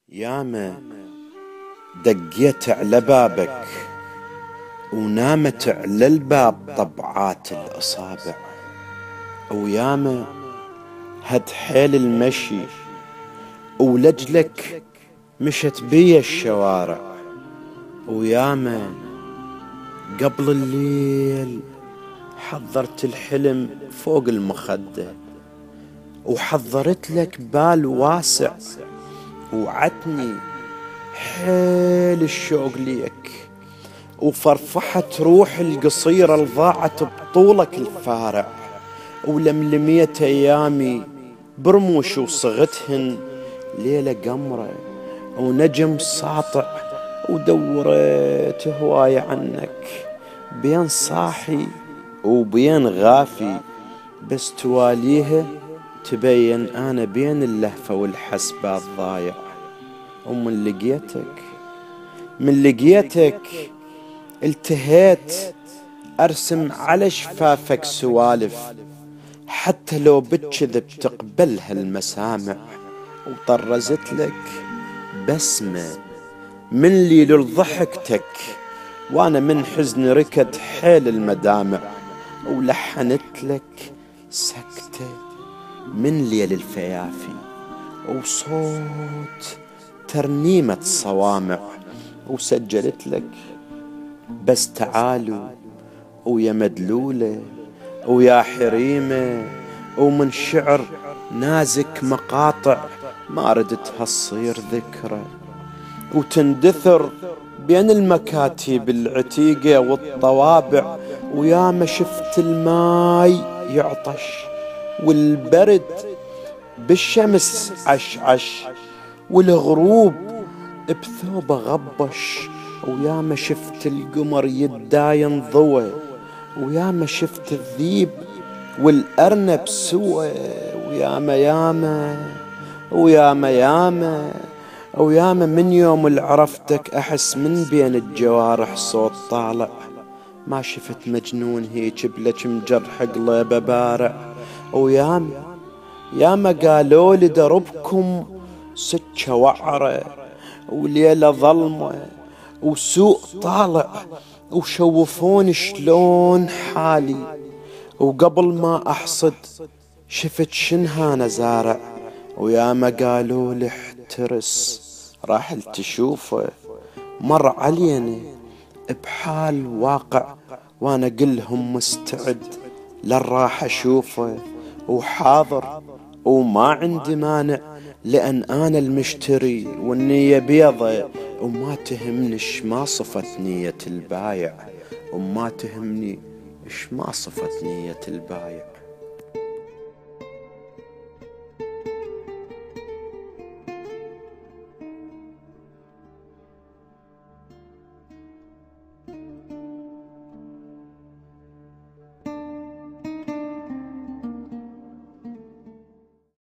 ياما دقيت على بابك ونامت على الباب طبعات الأصابع، وياما هد حيل المشي ولجلك مشت بي الشوارع، وياما قبل الليل حضرت الحلم فوق المخدة وحضرت لك بال واسع وعتني حيل الشوق ليك، وفرفحت روح القصيرة الضاعت بطولك الفارع، ولملميت أيامي برموش وصغتهن ليلة قمرة ونجم ساطع، ودورت هواي عنك بين صاحي وبين غافي، بس تواليها تبين أنا بين اللهفة والحسبة الضايع. ومن لقيتك التهيت أرسم على شفافك سوالف، حتى لو بتكذب تقبلها المسامع، وطرزت لك بسمة من ليل ضحكتك وأنا من حزن ركد حيل المدامع، ولحنت لك سكتة من ليل الفيافي وصوت ترنيمة صوامع، وسجلت لك بس تعالوا ويا مدلولة ويا حريمة، ومن شعر نازك مقاطع ما ردتها تصير ذكرى، وتندثر بين المكاتب العتيقة والطوابع، وياما شفت الماي يعطش والبرد بالشمس عشعش، والغروب بثوبه غبش، وياما شفت القمر يداين ضوى، وياما شفت الذيب والأرنب سوى، وياما من يوم اللي عرفتك أحس من بين الجوارح صوت طالع، ما شفت مجنون هيك بلك مجرح قلبه بارع، وياما قالوا لي دربكم سكة وعرة وليلة ظلمة وسوء طالع، وشوفون شلون حالي، وقبل ما أحصد شفت شنهانا زارع، وياما قالوا لي احترس راح تشوفه مر علينا بحال واقع، وانا قلهم مستعد للراح اشوفه وحاضر وما عندي مانع، لأن أنا المشتري والنية بيضة، وما تهمني ما صفت نية البايع، وما تهمني ما صفت نية البايع.